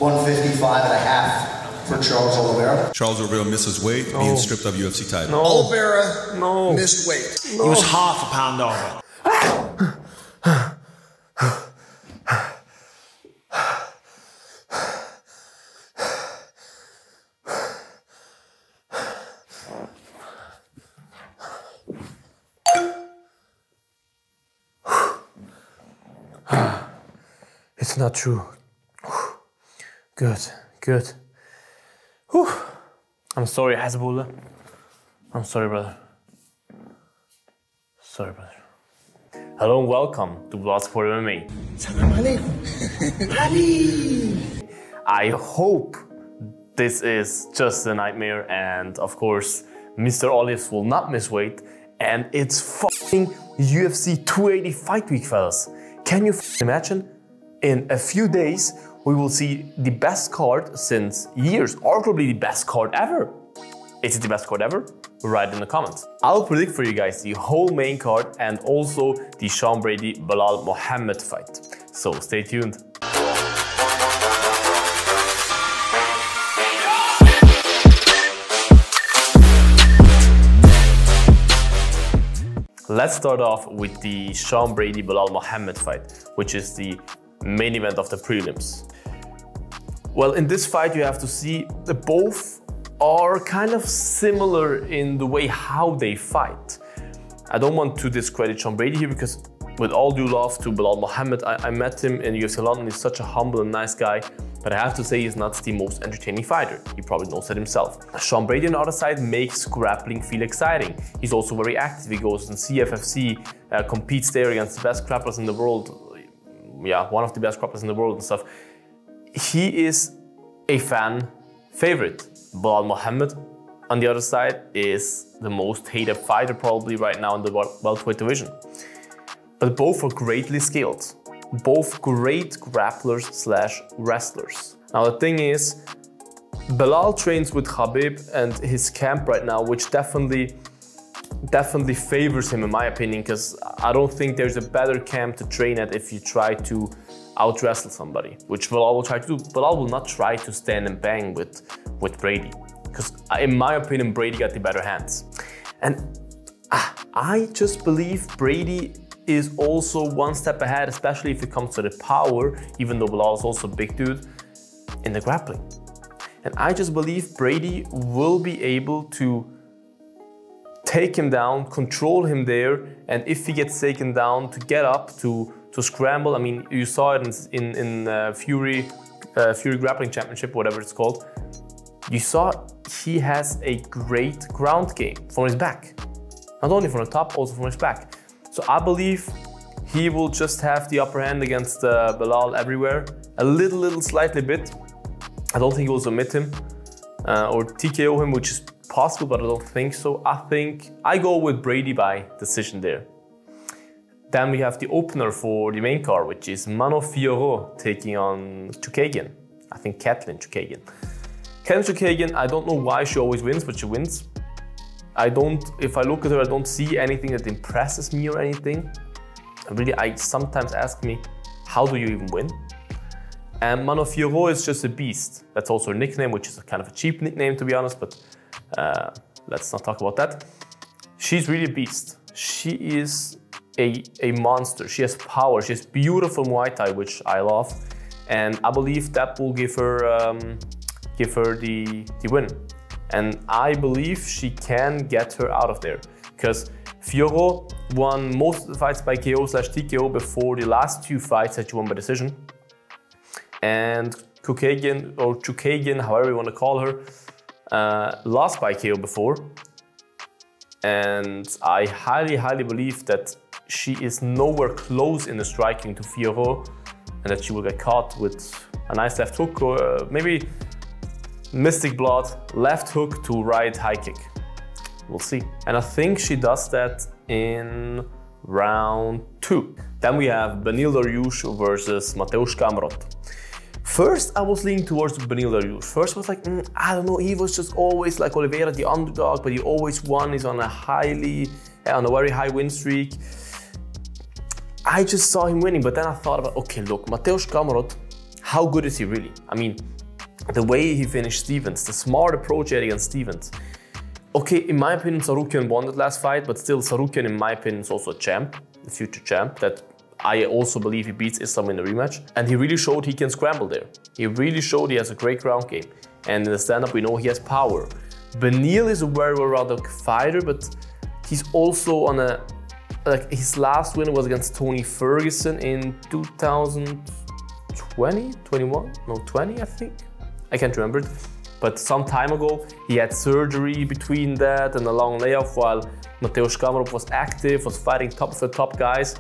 155.5 for Charles Oliveria. Charles Oliveria misses weight, being stripped of UFC title. No. Oliveria missed weight. He was half a pound over. It's not true. Good, good. Whew. I'm sorry, Hasbullah. I'm sorry, brother. Sorry, brother. Hello and welcome to Bloodsport MMA. I hope this is just a nightmare, and of course, Mr. Olives will not miss weight, and it's fucking UFC 280 fight week, fellas. Can you imagine? In a few days, we will see the best card since years, arguably the best card ever. Is it the best card ever? Write in the comments. I'll predict for you guys the whole main card and also the Sean Brady Belal Mohammed fight. So stay tuned. Let's start off with the Sean Brady Belal Mohammed fight, which is the main event of the prelims. Well, in this fight, you have to see that both are kind of similar in the way how they fight. I don't want to discredit Sean Brady here because with all due love to Belal Mohammed, I met him in UFC London. He's such a humble and nice guy, but I have to say he's not the most entertaining fighter. He probably knows that himself. Sean Brady on the other side makes grappling feel exciting. He's also very active. He goes in CFFC, competes there against the best grapplers in the world. Yeah, one of the best grapplers in the world and stuff. He is a fan favorite. Belal Mohammed, on the other side, is the most hated fighter probably right now in the welterweight division. But both are greatly skilled. Both great grapplers slash wrestlers. Now the thing is, Belal trains with Khabib and his camp right now, which definitely favors him in my opinion, because I don't think there's a better camp to train at if you try to out-wrestle somebody, which Belal will try to do. Belal will not try to stand and bang with Brady, because in my opinion, Brady got the better hands. And I just believe Brady is also one step ahead, especially if it comes to the power, even though Belal is also a big dude, in the grappling. And I just believe Brady will be able to take him down, control him there, and if he gets taken down, to get up, to scramble. I mean, you saw it in Fury Grappling Championship, whatever it's called. You saw he has a great ground game from his back. Not only from the top, also from his back. So I believe he will just have the upper hand against Belal everywhere. A little slightly bit. I don't think he will submit him or TKO him, which is possible, but I don't think so. I think I go with Brady by decision there. Then we have the opener for the main card, which is Fiorot taking on Chookagian. I think Katlyn Chookagian. Katlyn Chookagian, I don't know why she always wins, but she wins. If I look at her, I don't see anything that impresses me or anything. I sometimes ask me, how do you even win? And Fiorot is just a beast. That's also her nickname, which is a kind of a cheap nickname to be honest, but let's not talk about that. She's really a beast. She is a monster. She has power. She has beautiful Muay Thai, which I love, and I believe that will give her the win. And I believe she can get her out of there, because Fiorot won most of the fights by KO/TKO before the last two fights that she won by decision. And Chookagian, or Chookagian, however you want to call her, lost by KO before. And I highly believe that she is nowhere close in the striking to Fiorot, and that she will get caught with a nice left hook, or maybe Mystic Blood, left hook to right high kick. We'll see. And I think she does that in round 2. Then we have Dariush versus Gamrot. First, I was leaning towards Dariush. First, I was like, I don't know, he was just always like Oliveira, the underdog, but he always won. He's on a very high win streak. I just saw him winning, but then I thought about, okay, look, Gamrot how good is he really? I mean, the way he finished Stevens, the smart approach he had against Stevens. Okay, in my opinion, Tsarukyan won that last fight, but still Tsarukyan, in my opinion, is also a champ, a future champ, that I also believe he beats Islam in the rematch. And he really showed he can scramble there. He really showed he has a great ground game. And in the stand-up, we know he has power. Beneil is a very well-rounded fighter, but he's also on a... Like, his last win was against Tony Ferguson in 2020? 21? No, 20, I think. I can't remember it. But some time ago, he had surgery between that and a long layoff while Mateusz Gamrot was active, was fighting top of the top guys.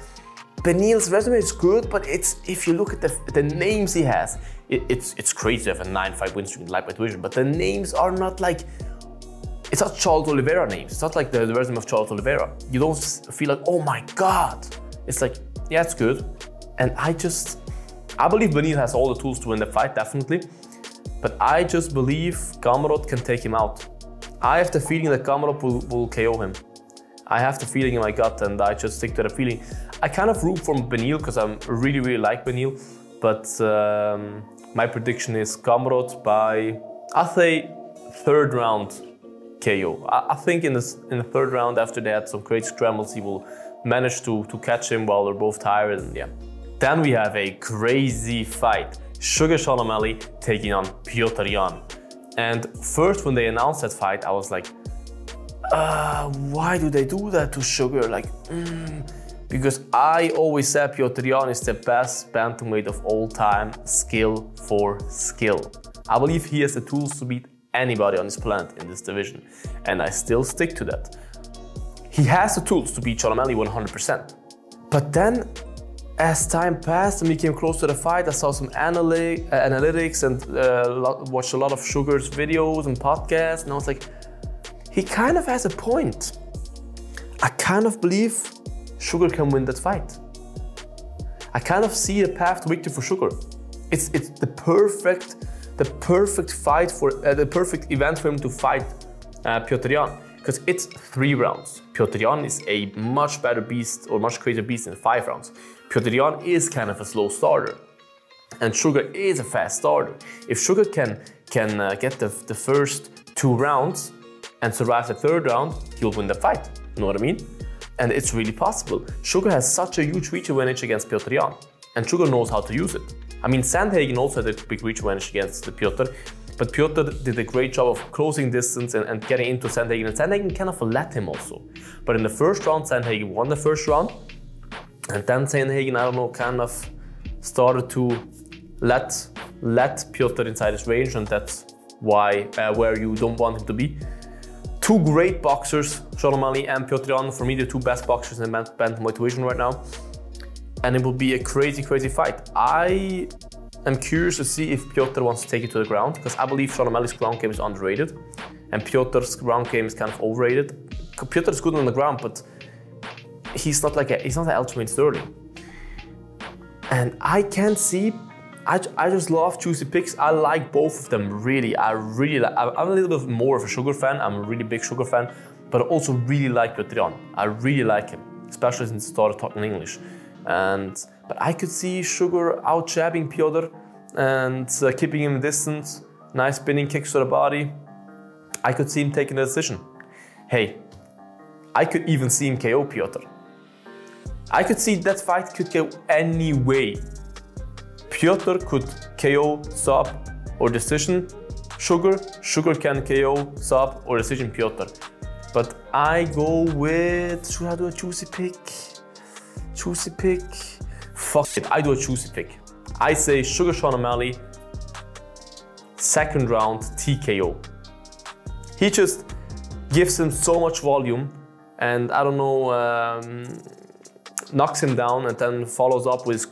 Beneil's resume is good, but if you look at the names he has, it's crazy to have a 9-5 win streak in lightweight division, but the names are not like, it's not Charles Oliveira names. It's not like the resume of Charles Oliveira. You don't feel like, oh my God. It's like, yeah, it's good. And I believe Beneil has all the tools to win the fight, definitely. But I just believe Gamrot can take him out. I have the feeling that Gamrot will KO him. I have the feeling in my gut, and I just stick to the feeling. I kind of root for Beneil because I really like Beneil. But my prediction is Gamrot by, I'll say, 3rd round KO. I think in the 3rd round, after they had some great scrambles, he will manage to catch him while they're both tired, and yeah. Then we have a crazy fight. Sugar Sean O'Malley taking on Piatarion. And first, when they announced that fight, I was like, why do they do that to Sugar? Like, because I always said Piatarion is the best bantamweight of all time, skill for skill. I believe he has the tools to beat anybody on this planet in this division, and I still stick to that. He has the tools to beat Sean O'Malley 100%. But then, as time passed and we came close to the fight, I saw some analytics and watched a lot of Sugar's videos and podcasts, and I was like, he kind of has a point. I kind of believe Sugar can win that fight. I kind of see a path to victory for Sugar. It's the perfect fight for the perfect event for him to fight Piatarion, because it's 3 rounds. Piatarion is a much better beast, or much crazier beast in 5 rounds. Piatarion is kind of a slow starter, and Sugar is a fast starter. If Sugar can get the first 2 rounds and survive the 3rd round, he'll win the fight. You know what I mean? And it's really possible. Sugar has such a huge reach advantage against Piatarion, and Sugar knows how to use it. I mean, Sandhagen also had a big reach advantage against Piotr, but Piotr did a great job of closing distance and getting into Sandhagen, and Sandhagen kind of let him also. But in the 1st round, Sandhagen won the 1st round, and then Sandhagen, I don't know, kind of started to let Piotr inside his range, and that's why where you don't want him to be. 2 great boxers, Sean O'Malley and Piatarion, for me the 2 best boxers in the bantamweight division right now. And it will be a crazy fight. I am curious to see if Piotr wants to take it to the ground, because I believe Sean O'Malley's ground game is underrated, and Piotr's ground game is kind of overrated. Piotr is good on the ground, but he's not an Aljamain Sterling. And I can't see. I just love juicy picks. I like both of them really. I'm a little bit more of a Sugar fan. I'm a really big Sugar fan, but I also really like Piatarion. I really like him, especially since he started talking English. But I could see Sugar out-jabbing Piotr and keeping him distance. Nice spinning kicks to the body. I could see him taking the decision. Hey, I could even see him KO Piotr. I could see that fight could go any way. Piotr could KO, sub, or decision Sugar. Sugar can KO, sub, or decision Piotr. But I go with, should I do a juicy pick? Juicy pick? Fuck it, I do a juicy pick. I say Sugar Sean O'Malley, 2nd round TKO. He just gives him so much volume, and I don't know, knocks him down, and then follows up with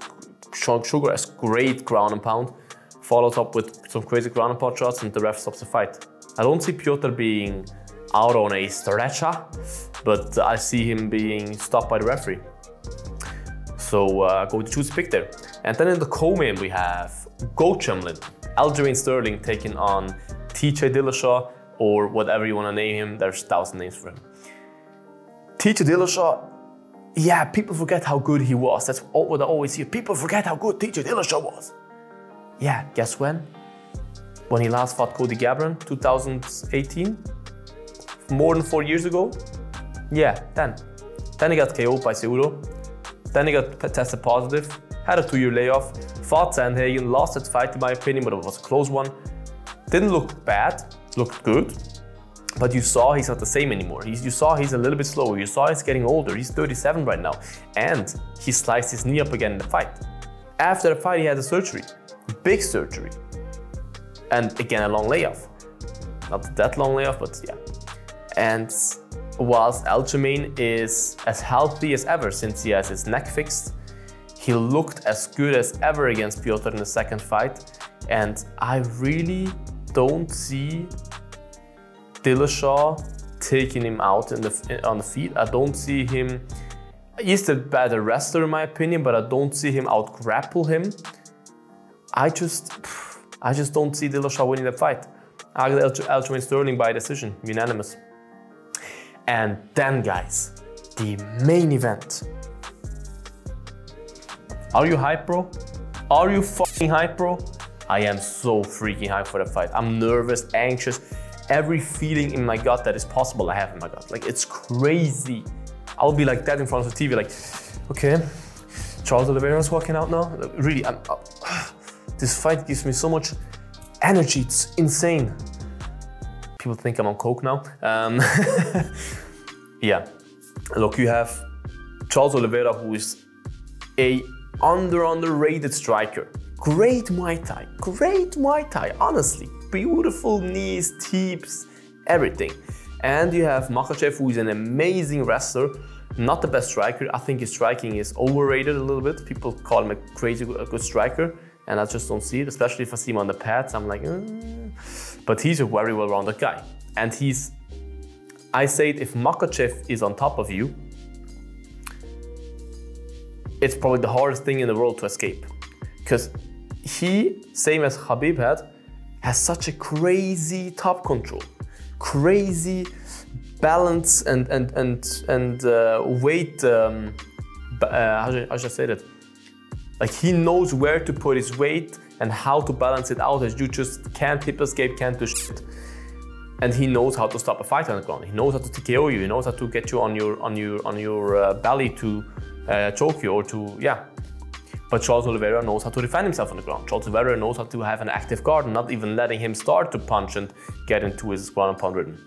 Sugar has great ground and pound, follows up with some crazy ground and pound shots, and the ref stops the fight. I don't see Piotr being out on a stretcher, but I see him being stopped by the referee. So go with the juicy pick there. And then in the co-main we have Gochemlin, Aljamain Sterling taking on TJ Dillashaw, or whatever you want to name him. There's 1,000 names for him. TJ Dillashaw, yeah, people forget how good he was. That's what I always hear. People forget how good TJ Dillashaw was. Yeah, guess when? When he last fought Cody Garbrandt, 2018? More than 4 years ago? Yeah, then. Then he got KO'd by Fiorot. Then he got tested positive, had a 2-year layoff, fought Sandhagen, lost that fight in my opinion, but it was a close one. Didn't look bad, looked good, but you saw he's not the same anymore. You saw he's a little bit slower, you saw he's getting older, he's 37 right now, and he sliced his knee up again in the fight. After the fight he had a surgery, big surgery, and again a long layoff. Not that long layoff, but yeah. And whilst Aljamain is as healthy as ever since he has his neck fixed, he looked as good as ever against Piotr in the second fight, and I really don't see Dillashaw taking him out on the feet. I don't see him. He's the better wrestler in my opinion, but I don't see him out grapple him. I just don't see Dillashaw winning the fight. I got Aljamain Sterling by decision, unanimous. And then, guys, the main event. Are you hyped, bro? Are you fucking hyped, bro? I am so freaking hyped for the fight. I'm nervous, anxious. Every feeling in my gut that is possible, I have in my gut. Like, it's crazy. I'll be like that in front of the TV, like, okay, Charles Oliveira's walking out now. Really, this fight gives me so much energy. It's insane. People think I'm on coke now. Yeah, look, you have Charles Oliveira, who is a underrated striker. Great Muay Thai, honestly. Beautiful knees, teeps, everything. And you have Makhachev, who is an amazing wrestler, not the best striker. I think his striking is overrated a little bit. People call him a good striker, and I just don't see it, especially if I see him on the pads. I'm like, But he's a very well-rounded guy. And I say it, if Makhachev is on top of you, it's probably the hardest thing in the world to escape. Because he, same as Khabib had, has such a crazy top control, crazy balance and weight, how should I say that? Like, he knows where to put his weight and how to balance it out, as you just can't hip escape, can't do shit. And he knows how to stop a fight on the ground. He knows how to TKO you. He knows how to get you on your belly to choke you or to, yeah. But Charles Oliveira knows how to defend himself on the ground. Charles Oliveira knows how to have an active guard, not even letting him start to punch and get into his ground and pound rhythm.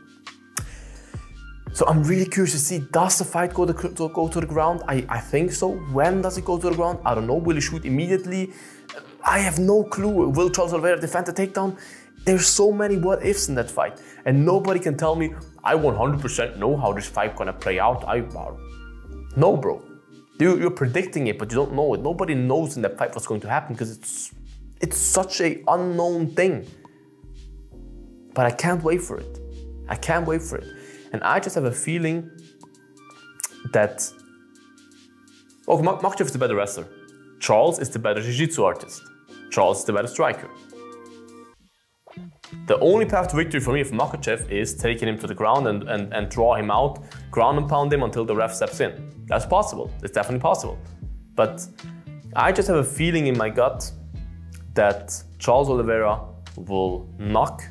So I'm really curious to see, does the fight go to the ground? I think so. When does it go to the ground? I don't know. Will he shoot immediately? I have no clue. Will Charles Oliveira defend the takedown? There's so many what ifs in that fight. And nobody can tell me, I 100% know how this fight gonna play out. No, bro. You're predicting it, but you don't know it. Nobody knows in that fight what's going to happen because it's such an unknown thing. But I can't wait for it. I can't wait for it. And I just have a feeling that Makhachev is the better wrestler. Charles is the better jiu-jitsu artist. Charles is the better striker. The only path to victory for me for Makhachev is taking him to the ground and draw him out, ground and pound him until the ref steps in. That's possible. It's definitely possible. But I just have a feeling in my gut that Charles Oliveira will knock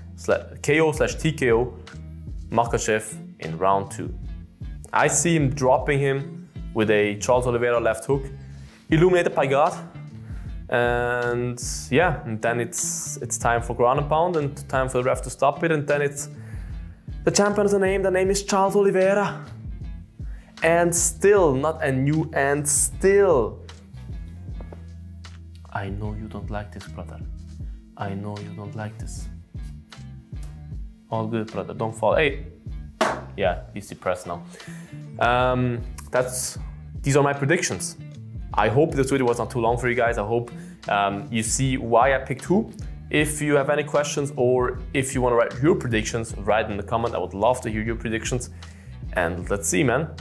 KO/TKO Makhachev in round 2. I see him dropping him with a Charles Oliveira left hook, illuminated by God. And yeah, and then it's time for ground and pound and time for the ref to stop it, and then it's the champion is a name. The name is Charles Oliveira. And still, not a new and still. I know you don't like this, brother. I know you don't like this. All good, brother. Don't fall. Hey. Yeah, he's depressed now. These are my predictions. I hope this video was not too long for you guys. I hope you see why I picked who. If you have any questions or if you want to write your predictions, write in the comment. I would love to hear your predictions. And let's see, man.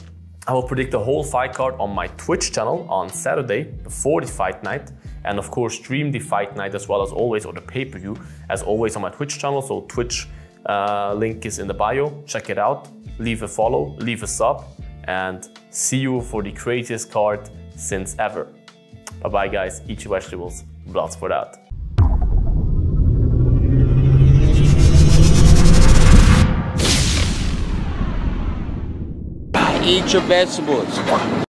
I will predict the whole fight card on my Twitch channel on Saturday before the fight night. And of course, stream the fight night as well as always, or the pay-per-view as always on my Twitch channel. So Twitch link is in the bio. Check it out. Leave a follow, leave a sub, and see you for the craziest card since ever. Bye bye guys, eat your vegetables, lots for that. Eat your vegetables.